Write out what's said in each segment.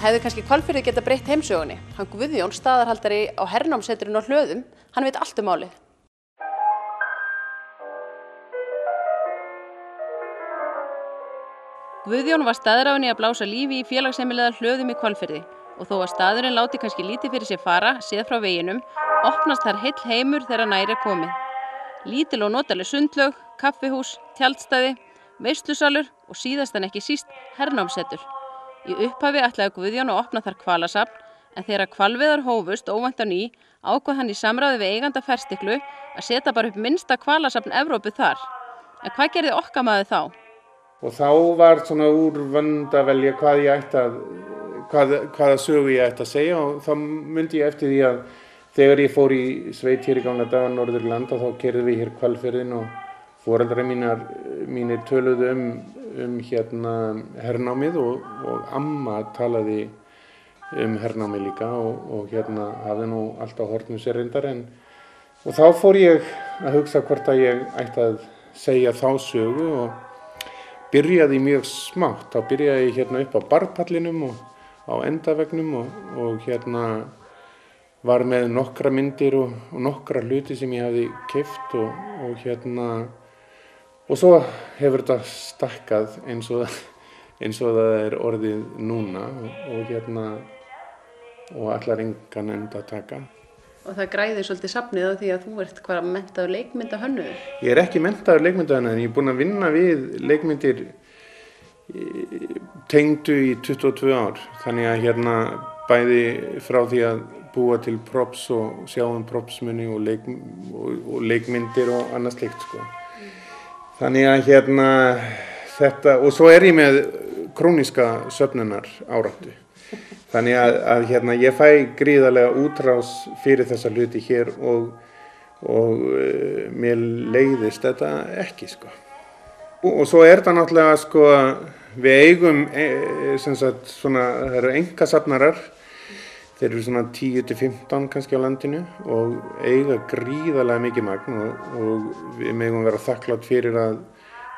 Hefði kannski Hvalfirði geta breytt heimsögunni. Hann Guðjón, staðarhaldari á hernámssetrinu á Hlöðum, hann veit allt málið. Guðjón var staðráðinn í að blása lífi í félagsheimilega Hlöðum í Hvalfirði og þó að staðurinn láti kannski lítið fyrir sér fara, séð frá veginum, opnast þar heill heimur þegar nær komið. Lítil og notaleg sundlaug, kaffihús, tjaldstæði, veislusalur og síðast en ekki síst hernámssetur. Í upphafi ætlaði Guðjón að opna þar hvalasafn, en þegar hvalveiðar hófust óvænt á ný, ákvað hann í samráði við eiganda Ferstiklu að setja bara upp minnsta hvalasafn Evrópu þar. En hvað gerði okkar maður þá? Og þá var svona úr vönd að velja hvað ég ætti að, hvaða sögu ég ætti að segja, og þá myndi ég eftir því að þegar ég fór í sveit hér í gamla daga Norðurland, þá keyrðum við hér Hvalfjörðinn og foreldrar mínir töluðu hérna hernámið og amma talaði hernámið líka og hérna hafði nú alltaf horfnum sér reyndar og þá fór ég að hugsa hvort að ég ætti að segja þá sögu og byrjaði mjög smátt. Þá byrjaði ég hérna upp á barpallinum og á endavegnum og hérna var með nokkra myndir og nokkra hluti sem ég hafði keypt og hérna og svo hefur þetta stakkað eins og það er orðið núna og hérna og allar engan enda að taka. Og það græðir svolítið safnið á því að þú ert hvað menntaður leikmyndahönnuður? Ég er ekki menntaður leikmyndahönnuður en ég er búinn að vinna við leikmyndir tengdu í 22 ár. Þannig að hérna bæði frá því að búa til props og sjá propsmuni og leikmyndir og annað slíkt sko. Þannig að hérna þetta, og svo er ég með króníska söfnunar áráttu. Þannig að hérna ég fæ gríðarlega útrás fyrir þessa hluti hér og mér leiðist þetta ekki sko. Og svo er þetta náttúrulega sko, við eigum sem sagt svona, það eru einkasafnarar. Þeir eru svona 10-15 kannski á landinu og eiga gríðarlega mikið magn og við megum vera þakklátt fyrir að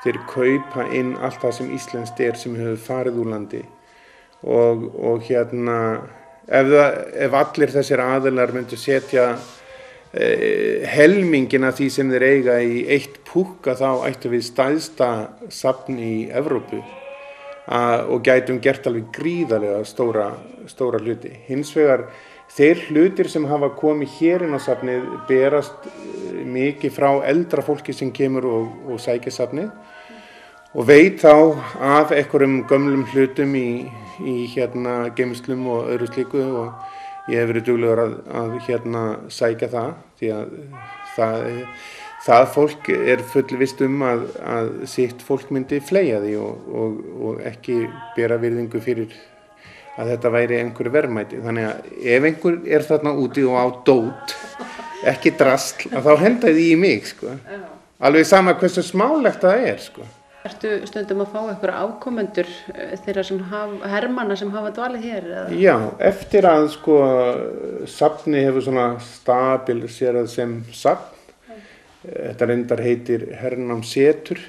þeir kaupa inn allt það sem íslenskt sem hefur farið úr landi og hérna ef allir þessir aðilar myndu setja helmingin af því sem þeir eiga í eitt púkka þá ættum við stærsta safn í Evrópu og gætum gert alveg gríðarlega stóra hluti. Hins vegar þeir hlutir sem hafa komið hér inn á safnið berast mikið frá eldra fólki sem kemur og sækir safnið og veit þá af einhverjum gömlum hlutum í hérna geymslum og öðru slíku og ég hef verið duglegur að hérna sækja það því að það fólk er fullvisst að sitt fólk myndi fleygja því og ekki bera virðingu fyrir að þetta væri einhver verðmæti. Þannig að ef einhver er þarna úti og á dót, ekki drasl, að þá henda því í mig sko. Alveg sama hversu smálegt það er sko. Ertu stundum að fá einhverja afkomendur þeirra hermanna sem hafa dvalið hér? Eða? Já, eftir að sko safni hefur svona stabiliserað sem safn. Þetta reyndar heitir hernámssetur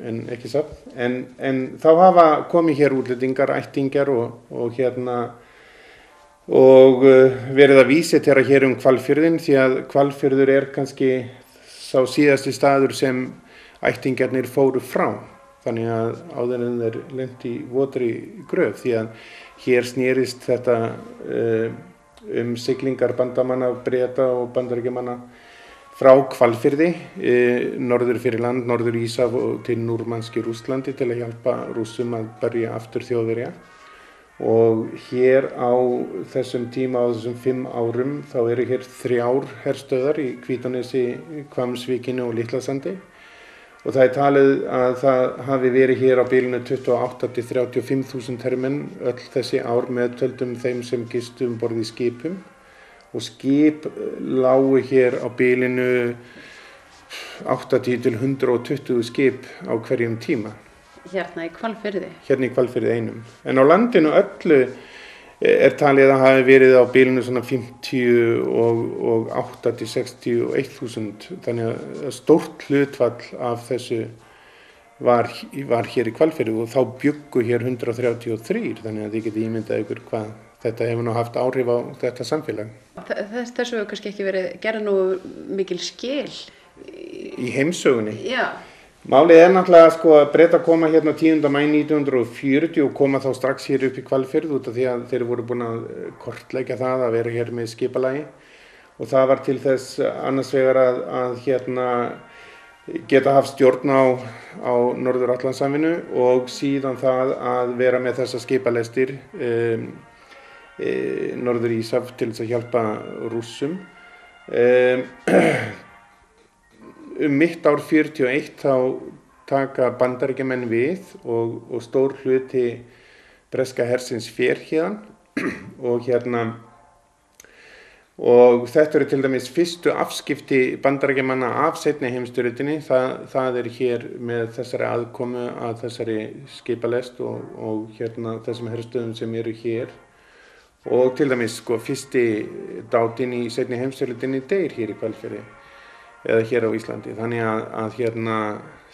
en ekki safn. En þá hafa komið hér útlendingar, ættingjar og hérna og verið að vísitera hér Hvalfjörðinn því að Hvalfjörður er kannski sá síðasti staður sem ættingjarnir fóru frá. Þannig að áður en þeir lentu í votri gröf því að hér snerist þetta siglingar bandamanna, Breta og Bandaríkjamanna frá Hvalfirði, norður fyrir land, norður Íshaf og til Núrmanski Rússlandi til að hjálpa Rússum að berja aftur Þjóðverja. og hér á þessum tíma, á þessum 5 árum, þá eru hér 3 herstöðvar í Hvítanesi, Hvammsvíkinu og Litlasandi og það er talið að það hafi verið hér á bilinu 28 til 35.000 hermenn öll þessi ár meðtöldum þeim sem gistu um borð í skipum og skip lágu hér á bilinu 80 til 120 skip á hverjum tíma. Hérna í Hvalfirði? Hérna í Hvalfirði einum. En á landinu öllu er talið að það hafi verið á bilinu svona 50 og 8 til 61.000. Þannig að stórt hlutfall af þessu var hér í Hvalfirði og þá bjuggu hér 133. Þannig að þið getið ímyndað ykkur hvað þetta hefur nú haft áhrif á þetta samfélag. Þessu hefur kannski ekki verið gerð nú mikil skil í heimsögunni. Já. Málið er náttúrulega sko að Bretar koma hérna 10. maí 1940 og koma þá strax hér upp í Hvalfjörð út af því að þeir voru búin að kortleggja það að vera hér með skipalagi og það var til þess annars vegar að hérna geta haft stjórn á Norður-Atlantshafinu og síðan það að vera með þessa skipalestir Norður Íshaf til þess að hjálpa Rússum. Mitt ár 41 þá taka Bandaríkjamenn við og stór hluti breska hersins fer héðan og þetta eru til dæmis fyrstu afskipti Bandaríkjamanna af seinni heimsstyrjöldinni. Það er hér með þessari aðkomu að þessari skipalest og þessum herstöðum sem eru hér. Og til dæmis sko fyrsti dátinn í seinni heimsstyrjöldinni deyr hér í Hvalfirði eða hér á Íslandi. Þannig að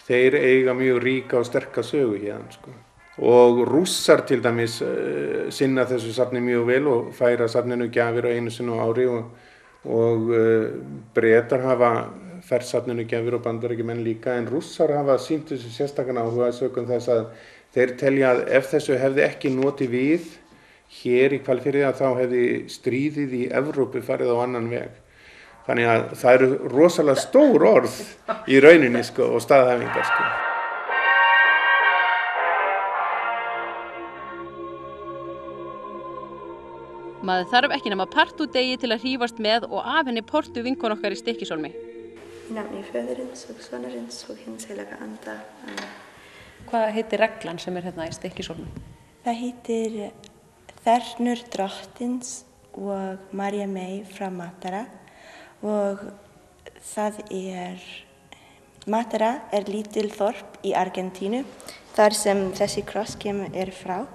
þeir eiga mjög ríka og sterka sögu hérna sko. Og Rússar til dæmis sinna þessu safni mjög vel og færa safninu gjafir á einu sinni á ári og Bretar hafa fært safninu gjafir og Bandaríkjamenn líka en Rússar hafa sýnt þessu sérstakan áhuga sökum þess að þeir telja að ef þessu hefði ekki notið við hér í Hvalfirði að þá hefði stríðið í Evrópu farið á annan veg. Þannig að það eru rosalega stór orð í rauninni sko, og staðhæfingar. Sko. Maður þarf ekki nema partúdegi til að hrífast með og af henni Portu vinkon okkar í Stykkishólmi. Í nafni föðurins og sonarins og hins heilaga anda. Hvað heitir reglan sem hérna í Stykkishólmi? Það heitir Þernur drottins og María mey frá Matara. Og það Matara lítil þorp í Argentínu, þar sem þessi kross kemur frá.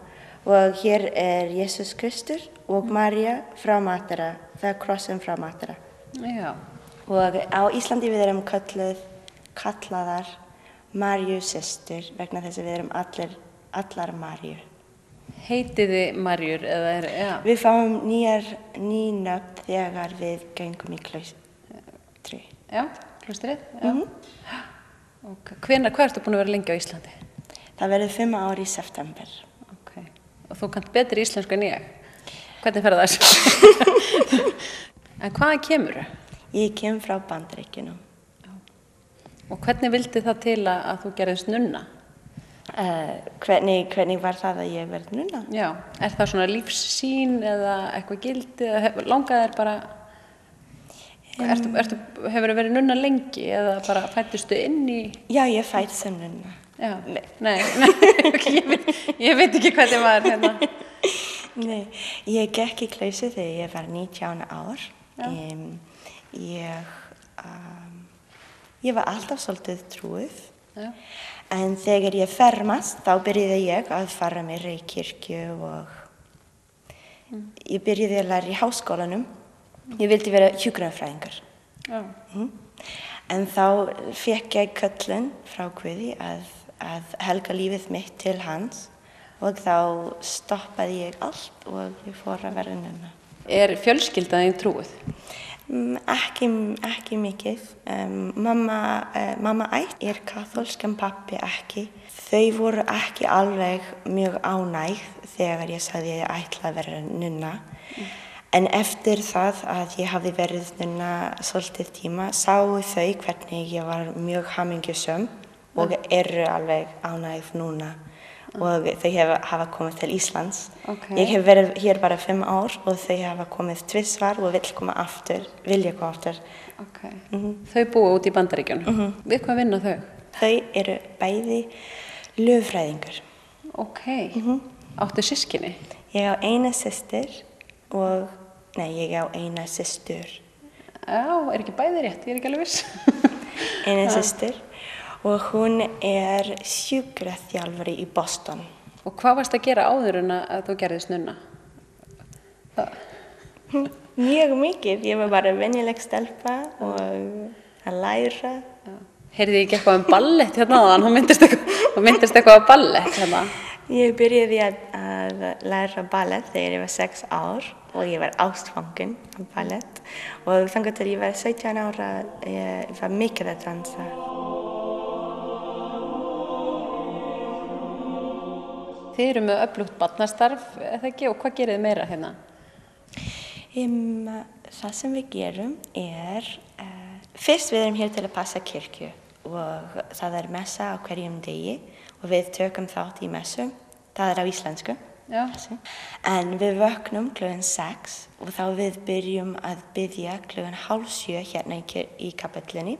Og hér Jesús Kristur og María frá Matara, það krossum frá Matara. Já. Og á Íslandi við erum kallaðar Maríu systur vegna þess að við erum allar Maríur. Heitið þið Maríur eða já? Við fáum ný nöfn þegar við göngum í klaustri. Já, klaustrið? Já. Hvað ertu búin að vera lengi á Íslandi? Það verður 5 ár í september. Okay. Og þú kannt betri íslensku en ég? Hvernig fer það þessu? En hvaðan kemurðu? Ég kem frá Bandaríkjunum. Og hvernig vildi það til að þú gerðist nunna? Hvernig var það að ég verði nunna? Já, er það svona lífssýn eða eitthvað gildi eða langaði þér bara hefur verið nunna lengi eða bara fæddustu inn í Já, ég fædd sem nunna. Já, nei, ég veit ekki hvað þið var hérna. Nei, ég gekk í klausu þegar ég var 19 ár. Ég var alltaf svolítið trúið. Já. En þegar ég fermast, þá byrjaði ég að fara meira í kirkju og ég byrjaði að læra í háskólanum. Ég vildi vera hjúkrunarfræðingur. En þá fékk ég köllun frá Guði að helga lífið mitt til hans og þá stoppaði ég allt og ég fór að vera nunna. Er fjölskyldan þín trúið? Ekki mikið. Mamma ætt kaþólsk en pabbi ekki. Þau voru ekki alveg mjög ánægð þegar ég sagði að ég ætla að vera nunna. En eftir það að ég hafði verið nunna svolítið tíma, sáu þau hvernig ég var mjög hamingjusöm og eru alveg ánægð núna. og þau hafa komið til Íslands. Okay. Ég hef verið hér bara 5 ár og þau hafa komið 2 svar og vilja koma aftur. Okay. Þau búa út í Bandaríkjunum. Við hvað vinna þau? Þau eru bæði lögfræðingur. Áttu systkini? Ég á eina systur og, ég á eina systur. Já, ekki bæði rétt, ég ekki alveg viss. Eina systur og hún sjúkraþjálfari í Boston. Og hvað varst að gera áður en að þú gerðist nunna? Mjög mikið, ég var bara venjuleg stelpa og að læra. Heyrði ég ekki eitthvað ballett hérna áðan? Þú myndist eitthvað á ballett hérna? Ég byrjaði að læra ballett þegar ég var 6 ár og ég var ástfangin af ballett og þangað til ég var 17 ára ég var mikið að dansa. Þið eru með öflugt barnastarf, eða ekki? Og hvað gerið þið meira hérna? Það sem við gerum fyrst við erum hér til að passa kirkju og það messa á hverjum degi og við tökum þátt í messu, það á íslensku. Já. En við vöknum klukkan 6 og þá við byrjum að biðja klukkan 6:30 hérna í kapellunni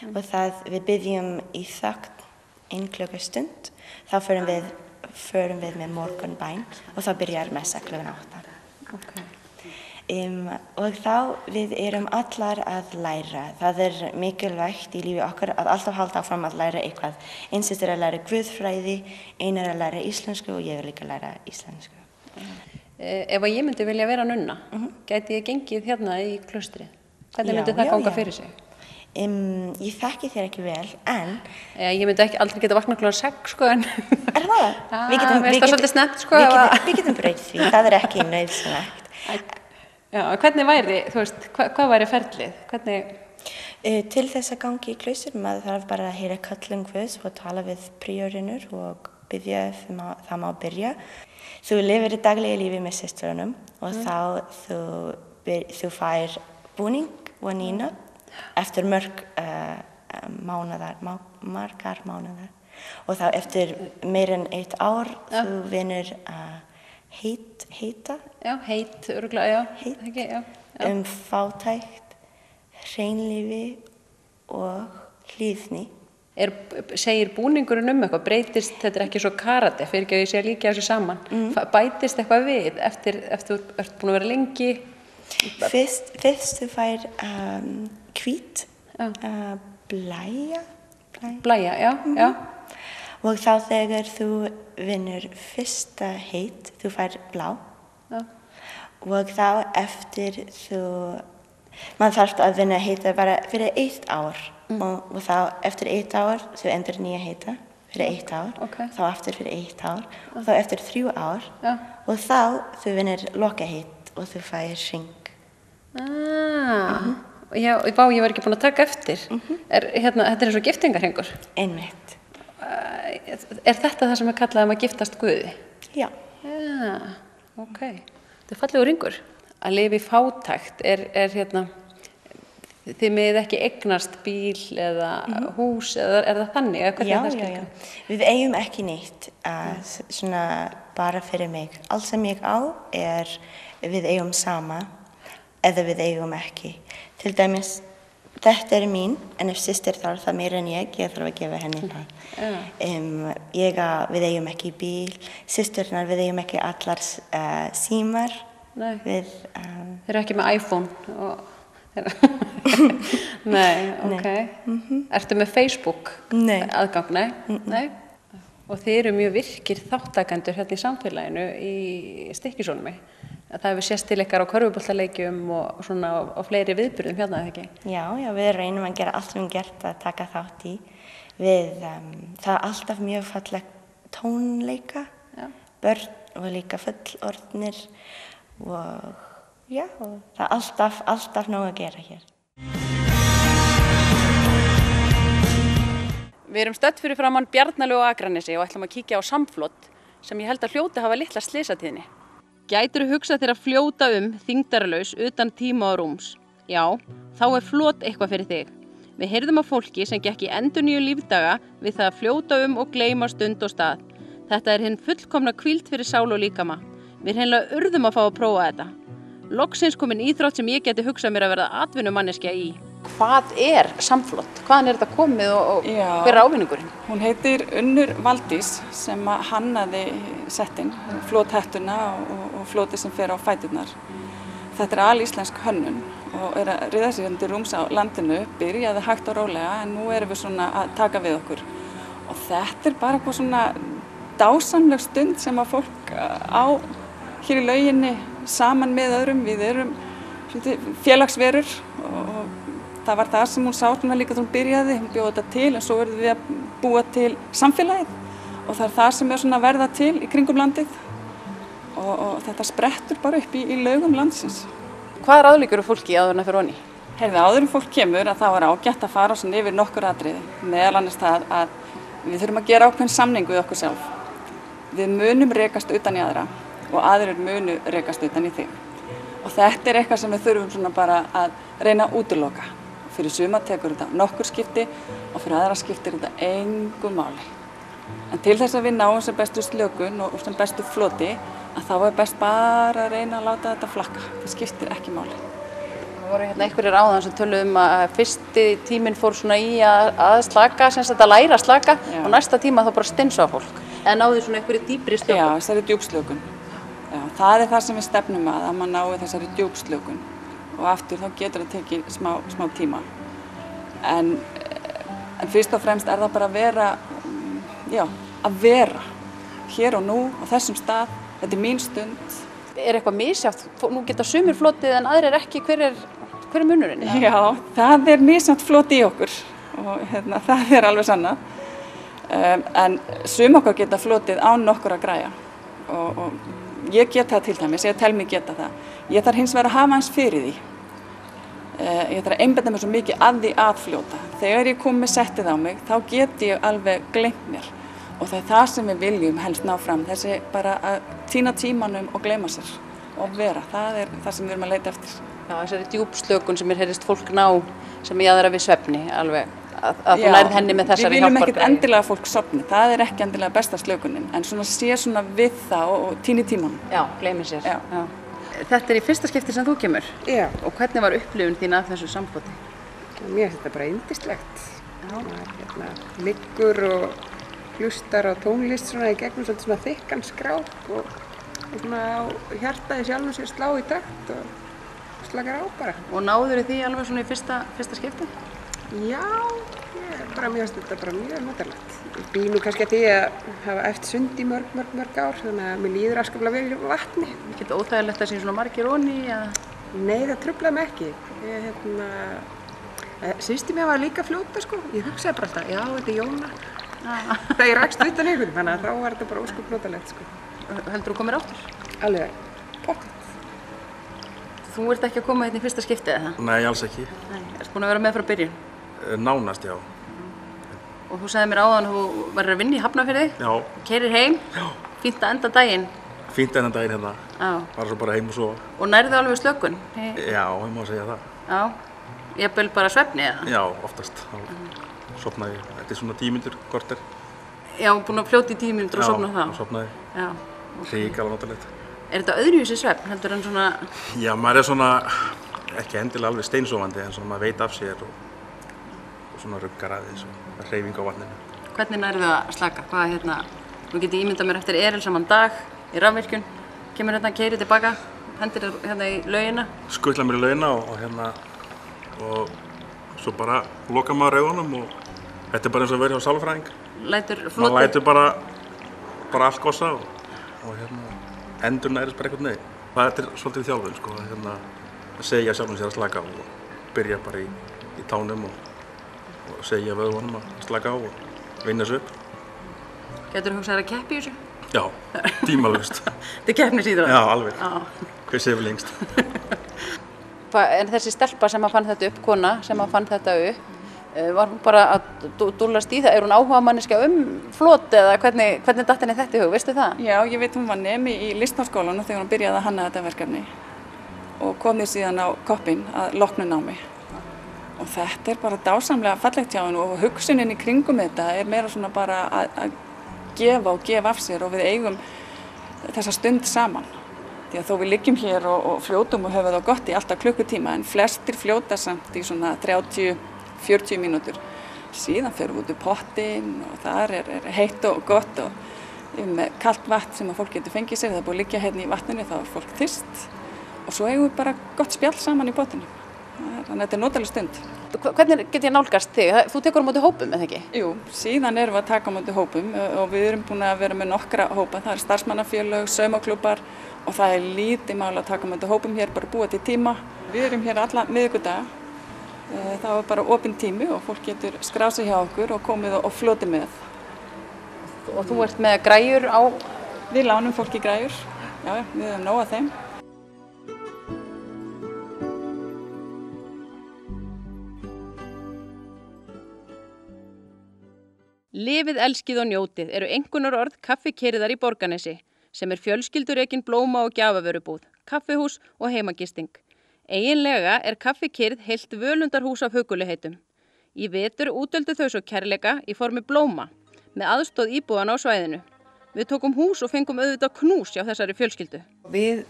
og við biðjum í þögn 1 klukkustund, þá förum við með morgunbæn og þá byrjar messa klukkan 8. Okay. Og þá við erum allar að læra. Það mikilvægt í lífi okkar að alltaf halda áfram að læra eitthvað. Einn systir að læra guðfræði, ein að læra íslensku og ég líka að læra íslensku. Ef ég myndi vilja vera nunna, gæti ég gengið hérna í klaustrið? Hvernig myndi það ganga fyrir sig? Ég þekki þér ekki vel, en... Ég myndi aldrei geta vaknað klukkan 6, sko, en... Það? Við getum breytt því, það ekki nauðsynlegt. Já, hvernig væri, þú veist, hvað væri ferlið? Hvernig... Til þess að gangi í klaustur, maður þarf bara að heyra kallum Guðs og tala við príorinur og biðja það má byrja. Þú lifir í daglegu lífi með systrunum og þá þú fær búning og nýna eftir margar mánuðar. Og þá eftir meir en 1 ár þú vinnur heita. Já, örugglega, já. Fátækt, hreinlífi og hlýðni. Segir búningurinn eitthvað, breytist, þetta ekki svo karate, fyrir ekki að ég sé að líka þessu saman. Bætist eitthvað við eftir þú ert búin að vera lengi? Fyrst þú fær hvít, blæja, já. Og þá þegar þú vinnur fyrsta heit, þú fær blá. Já. Og þá eftir maður þarf að vinna heita bara fyrir 1 ár. Og þá eftir 1 ár, þú endur nýja heita fyrir 1 ár. Okay. Þá aftur fyrir 1 ár. Og þá eftir 3 ár. Já. Og þá þú vinnur lokaheit og þú fær hring. Já, ég var ekki búin að taka eftir. Þetta eins og giftingarhringur? Einmitt. Þetta það sem kallað að giftast Guði? Já. Já, ok. Þetta fallegur hringur. Að lifa í fátækt þið megið ekki eignast bíl eða hús, eða það þannig? Já. Við eigum ekki neitt, svona bara fyrir mig. Allt sem ég á við eigum sama, eða við eigum ekki. Til dæmis, þetta mín, en ef systir þarf það meira en ég þarf að gefa henni það. Við eigum ekki bíl, systurnar við eigum ekki allar símar. Nei. Þeir eru ekki með iPhone Nei, ok. Ertu með Facebook? Nei. Aðgang? Nei. Og þið eru mjög virkir þáttakendur hérna í samfélaginu í Stykkishólmi. Það hefur sést til ykkar á körfuboltaleikjum og svona á fleiri viðburðum hérna, eða ekki? Já, við reynum að gera allt við gert að taka þátt í. Það alltaf mjög falleg tónleika, börn og líka fullorðnir og það alltaf nóg að gera hér. Við erum stödd fyrir framan Bjarnalög á Akranesi og ætlum að kíkja á samflot sem ég held að hljóti hafa litla slysatíðni. Gætirðu hugsað þér að fljóta þyngdarlaus utan tíma og rúms? Já, þá flot eitthvað fyrir þig. Við heyrðum af fólki sem gekk í endurnýju lífdaga við það að fljóta og gleyma stund og stað. Þetta hinn fullkomna hvíld fyrir sál og líkama. Mér hreinlega urðum að fá að prófa þetta. Loksins komin íþrótt sem ég geti hugsað mér að verða atvinnumanneskja í. Hvað samflot? Hvaðan þetta komið og hver ávinningurinn? Hún heitir Unnur Valdís sem hannaði settin, flothettuna og flotið sem fer á fæturnar. Þetta alíslensk hönnun og að ryðja sér undir rúms á landinu, byrjaði hægt og rólega en nú erum við svona að taka við okkur. Og þetta bara eitthvað svona dásamleg stund sem að fólk á hér í lauginni saman með öðrum. Við erum félagsverur og það var það sem hún sá svona líka þegar hún byrjaði. Hún bjóði þetta til en svo verðum við að búa til samfélagið og það það sem svona að verða til í kringum landið og þetta sprettur bara upp í laugum landsins. Hvað ráðleggur fólki áður en að fyrir honni? Áður en fólk kemur að það var ágætt að fara svona yfir nokkur atriði. Meðal annars það að við þurfum að gera ákveðin samning við okkur sjálf. Við munum rekast utan í aðra og aðrir munu rekast utan í þig. Og þetta eitthvað sem við þurfum svona bara að reyna að útiloka. Fyrir suma tekur þetta nokkur skipti og fyrir aðra skiptir þetta engu máli. En til þess að við náum sem bestu slökun og sem bestu floti að þá best bara að reyna að láta þetta flakka. Það skiptir ekki máli. Það voru einhverjir áðan sem töluðum að fyrsti tíminn fór svona í að slaka, sem sagt að læra að slaka og næsta tíma þá bara stinsa á fólk. En náði svona einhverju dýpri slökun? Já, þessari djúpslökun. Já, það það sem við stefnum að maður nái þessari djúpslökun og aftur þá getur það tekið smá tíma. En fyrst og fremst það bara að vera hér og nú á þessum stað. Þetta mín stund. Eitthvað misjátt? Nú geta sumir flotið en aðrir ekki. Hver er munurinn? Já, það misjátt floti í okkur og það alveg sannað. En sum okkar geta flotið án nokkur að græja og ég get það til dæmis, ég tel mig geta það. Ég þarf hins vegar að hafa eins fyrir því. Ég þarf að einbeita mér svo mikið að því að fljóta. Þegar ég kom með settið á mig, þá get ég alveg gleymt mér. Og það sem við viljum helst ná fram, þessi bara að týna tímanum og gleyma sér og vera. Það það sem við erum að leita eftir. Já, þessari djúpslökun sem heyrist fólk ná sem jaðra við svefni alveg. Að þú nærð henni með þessari hjálpargræði. Við viljum ekkert endilega að fólk sofni, það ekki endilega besta slökunin, en sé svona við það og týni tímanum. Já, gleymi sér. Já. Þetta í fyrsta skipti sem þú kemur? Já. Og hvernig var upplifun þín af þessu samfloti? Mér finnst þetta bara yndislegt. Maður liggur og hlustar á tónlist svona í gegnum svona þykkan skráp og svona á hjartaði sjálfum sér slá í takt og slakar á bara. Og náður því alveg svona í fyrsta skipti? Já, mér finnst þetta bara mjög notalegt. Ég bý nú kannski að því að hafa eftir sund í mörg ár, þannig að mér líður afskaplega vel í vatni. Ekkert óþægilegt að sé svona margir onni? Nei, það truflaði mig ekki. Systir mér var líka fljóta sko. Ég hugsaði bara alltaf, já, þetta Jóna. Það ég rakst utan ykkur, þannig að þá var þetta bara óskup notalegt sko. Heldur þú komir áttur? Alveg, pottþétt. Þú ert ekki að koma hérna í fyrsta skipti eða það? Nei, alls ekki. Nei, ertu búin að vera með frá byrjun? Nánast, já. Og þú sagði mér áðan að þú verður að vinna í Hafnarfirði? Já. Keyrir heim? Já. Fínt að enda daginn? Fínt að enda daginn hérna. Já. Bara svo bara heim og sofa. Og nærðu alveg slökun? Já, ég má segja það. Já. Jafnvel bara svefni eða? Já, oftast. Sofnaði, þetta svona 10 mínútur, korter. Já, búin að fljóta í 10 mínútur og sofna þá? Já, sofnaði. Já. Hrikalega notalegt. Þetta öðruvísi svefn, heldur en svona? Já, maður svona, ekki endilega alveg steinsofandi, en svona maður veit af sér og svona ruggar aðeins og hreyfing á vatninu. Hvernig nærðu að slaka? Nú get ég ímyndað mér eftir erilsaman dag í rafvirkjun, kemur keyrið tilbaka, hendir í laugina. Skutla mér í laugina og svo bara loka maður augunum og þetta bara eins og verið á sálfræðing. Lætur flotið? Maður lætur bara allt gossa og endur nærist bara einhvern veginn. Það svolítið þjálfun sko, að segja sjálfum sér að slaka á og byrja bara í tánum og segja vöðvunum að slaka á og vinna þessu upp. Getur þú hugsað að keppa í þessu? Já, tímalaust. Þetta keppnisíþrótt? Já, alveg. Hver sefur lengst. En þessi stelpa sem fann þetta upp, kona sem fann þetta upp, var hún bara að dúllast í það? Er hún áhugamanneskja flot eða hvernig datt henni þetta í hug, veistu það? Já, ég veit hún var nemi í Listaháskólanum þegar hún byrjaði að hanna þetta verkefni og kom því síðan á koppinn að loknu námi. Og þetta bara dásamlega fallegt hjá henni og hugsunin í kringum þetta meira svona bara að gefa og gefa af sér og við eigum þessa stund saman. Því að þó við liggjum hér og fljótum og höfum það gott í alltaf klukkutíma en flestir fljóta samt í svona 30-40 mínútur. Síðan förum við út í pottinn og þar heitt og gott og með kalt vatn sem að fólk getur fengið sér. Það er búið að liggja hérna í vatninu, þá er fólk þyrst og svo eigum við bara gott spjall saman í pottinu. Þannig að þetta er notaleg stund. Hvernig get ég nálgast þig? Þú tekur á móti hópum, eða ekki? Jú, síðan erum við að taka á móti hópum og við erum búin að vera með nokkra hópa. Það eru starfsmannafélög, saumaklúbbar og það er lítið mál að taka á móti hópum hér, bara búa til tíma. Við erum hér alla miðvikudaga. Það er bara opinn tími og fólk getur skráð sig hjá okkur og komið og flotið með. Og þú ert með græjur á? Við lánum fólki græjur. Já, við höfum nóg af þeim. Lifið, elskið og njótið eru einkunnarorð kaffikyrðar í Borgarnesi sem er fjölskyldurekin blóma- og gjafavörubúð, kaffihús og heimagisting. Eiginlega er kaffikyrð heilt völundarhús af hugguligheitum. Í vetur útöldu þau svo kærleika í formi blóma með aðstoð íbúðana á svæðinu. Við tókum hús og fengum auðvitað knús hjá þessari fjölskyldu. Við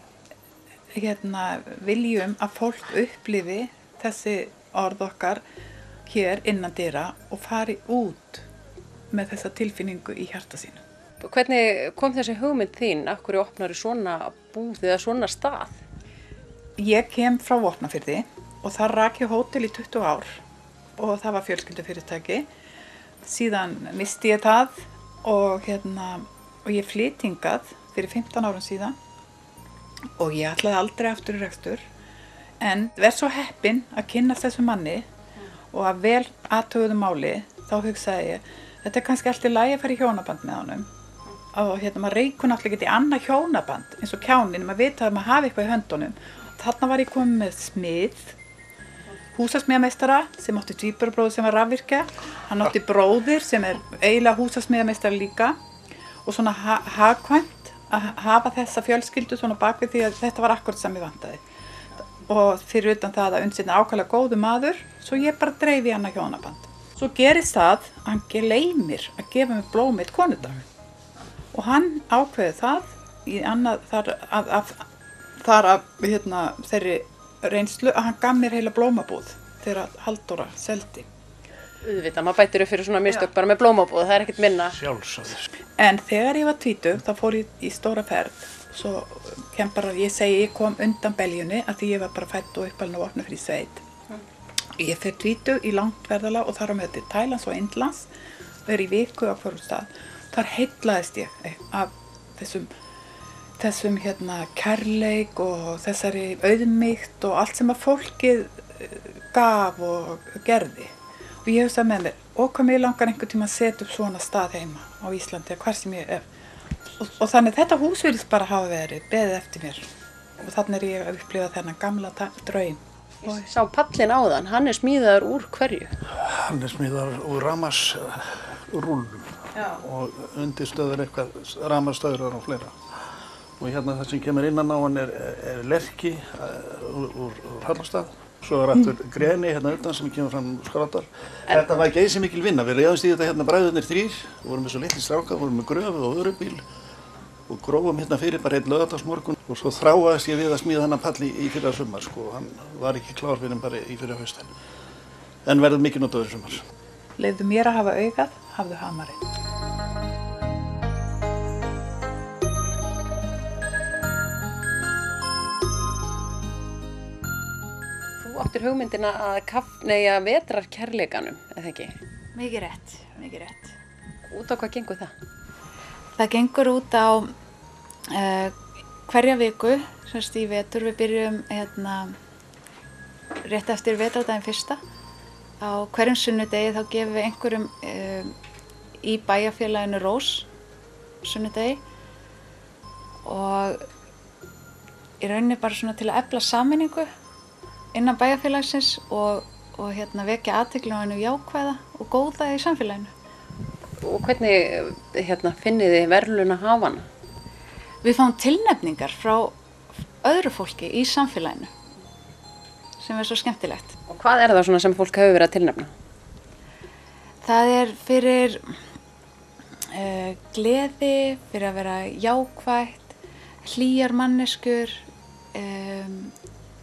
viljum að fólk upplifi þessi orð okkar hér innan dyra og fari út með þessa tilfinningu í hjarta sínu. Hvernig kom þessi hugmynd þín? Af hverju opnar svona búð eða svona stað? Ég kem frá Vopnafirði og þar rak ég hótel í 20 ár og það var fjölskyldufyrirtæki. Síðan misti ég það og ég flyt hingað fyrir 15 árum síðan og ég ætlaði aldrei aftur í rekstur en verð svo heppin að kynnast þessu manni og að vel athuguðu máli þá hugsaði ég þetta er kannski allt í lagi að fara í hjónaband með honum og maður reykur náttúrulega ekki í annað hjónaband eins og kjánin, maður vita að maður hafi eitthvað í höndunum. Þarna var ég komið með smið, húsasmíðameistara sem átti tvíburabróður sem var rafvirkja, hann átti bróðir sem er eiginlega húsasmíðameistari líka og svona hagkvæmt að hafa þessa fjölskyldu svona bakvið því að þetta var akkurat sem ég vantaði. Og fyrir utan það að Unnsteinn er ákaflega góður maður, svo ég bara dreif í annað hjónaband. Svo gerist það að hann gleymir að gefa mér blóm eitt konudag og hann ákveði það í annað þar af þeirri reynslu að hann gaf mér heila blómabúð þegar Halldóra seldi. Auðvitað, maður bætir upp fyrir svona mistök bara með blómabúð, það er ekkert minna. Sjálfsagt. En þegar ég var 20 þá fór ég í stóra ferð, svo ég kom undan beljunni að því ég var bara fædd og uppalinn og opna fyrir sveit. Ég fer 20 í langt ferðalag og þar á með til Tælands og Indlands og í viku á hverjum stað. Þar heillaðist ég af þessum kærleik og þessari auðmýkt og allt sem að fólkið gaf og gerði. Og ég hugsaði með mér, hvað mig langar einhvern tíma að setja upp svona stað heima á Íslandi, hvar sem ég er. Og þannig þetta hús virðist bara hafa verið beðið eftir mér. Og þannig ég að upplifa þennan gamla draum. Sá pallinn áðan, hann er smíðaður úr hverju? Hann er smíðaður úr rafmagnsrúllum og undirstöður eitthvað rafmagnsstöðrar og fleira. Og það sem kemur innan á hann er lerki úr Hallastað. Svo er aftur greni utan sem kemur fram úr Skorradal. Þetta var geysi mikil vinna. Við réðumst í þetta bræðurnir 3. Við vorum með svo litli strákar, við vorum með gröfu og vörubíl og grófum fyrir bara einn laugardagsmorgun og svo þráaðist ég við að smíða þennan pall í fyrra sumar Hann var ekki klár fyrir bara í fyrra haust. En verður mikið notaður í sumar. Leyfðu mér að hafa augað, hafðu hamarinn. Þú áttir hugmyndina að vetrarkærleikanum, eða ekki? Mikið rétt. Út á hvað gengur það? Það gengur út á hverja viku, semst í vetur. Við byrjum rétt eftir vetrardaginn 1. Á hverjum sunnudegi þá gefum við einhverjum í bæjarfélaginu Rós sunnudegi og í rauninni bara svona til að efla sameiningu innan bæjarfélagsins og vekja athygli á einu jákvæða og góða í samfélaginu. Og hvernig finnið þið verðlaunahafana? Við fáum tilnefningar frá öðru fólki í samfélaginu sem er svo skemmtilegt. Og hvað er það svona sem fólk hefur verið að tilnefna? Það er fyrir gleði, fyrir að vera jákvætt, hlýjar manneskjur,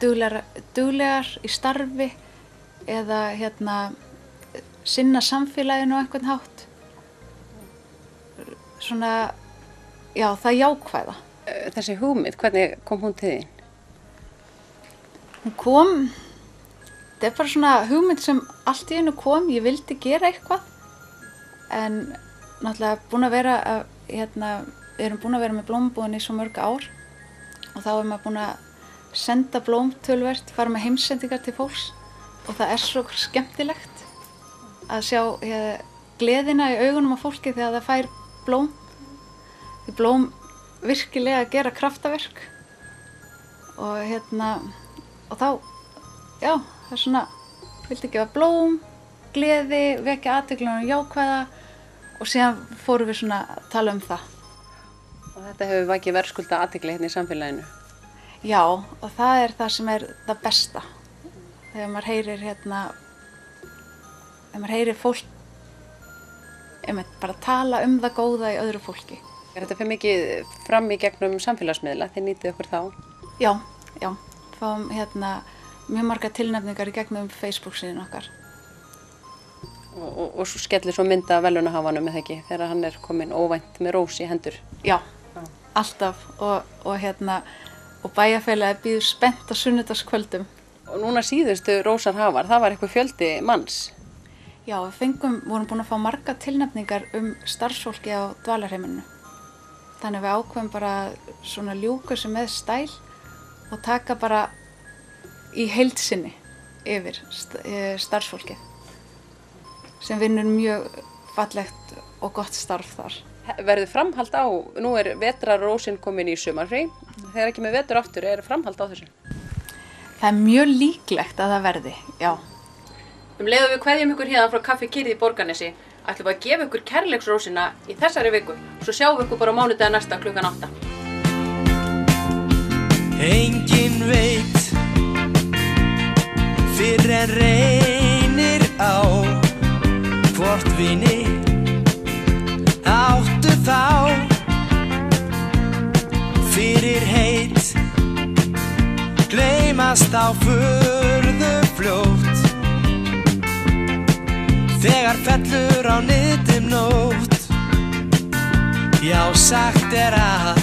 duglegar í starfi eða sinna samfélaginu á einhvern hátt. Svona, já, það jákvæða. Þessi hugmynd, hvernig kom hún til þín? Hún kom, þetta bara svona hugmynd sem allt í einu kom, ég vildi gera eitthvað, en náttúrulega búin að vera við erum búin að vera með blómabúðinni í svo mörg ár og þá maður búin að senda blóm töluvert, fara með heimsendingar til fólks og það svo skemmtilegt að sjá gleðina í augunum á fólki þegar það fær blóm. Því blóm virkilega að gera kraftaverk og og þá, já, það svona, vildi gefa blóm, gleði, vekja athygli og jákvæða og síðan fórum við svona að tala um það. Og þetta hefur vakið verðskulda athygli hérna í samfélaginu? Já, og það það sem það besta. Þegar maður heyrir fólk bara tala um það góða í öðru fólki. Þetta fyrir mikið fram í gegnum samfélagsmiðla, þið nýtið okkur þá? Já, fáum mjög margar tilnefningar í gegnum Facebook-síðan okkar. Og svo skellir svo mynd af verðlaunahafanum, eða ekki, þegar hann kominn óvænt með rós í hendur? Já, alltaf og bæjarfélagið býður spennt á sunnudagskvöldum. Og núna síðustu rósarhafar, það var eitthvað fjöldi manns? Já, við vorum búin að fá margar tilnefningar starfsfólki á dvalarheimilinu. Þannig við ákveðum bara svona ljúka sem með stæl og taka bara í heild sinni yfir starfsfólkið sem vinnur mjög fallegt og gott starf þar. Verður framhald á, nú vetrarrósin komin í sumarfrí, þegar ekki með vetur aftur, framhald á þessu? Það mjög líklegt að það verði, já. Leið og við kveðjum ykkur hérna frá Kaffi Kyrrð í Borgarnesi, ætlum við að gefa ykkur kærleiksrósina í þessari viku, svo sjáum við ykkur bara á mánudaginn næsta klukkan 8. Enginn veit fyrr en reynir á hvort vini áttu þá fyrir heit gleymast á furðu fljótt þegar fellur á niðdim nótt. Já, sagt að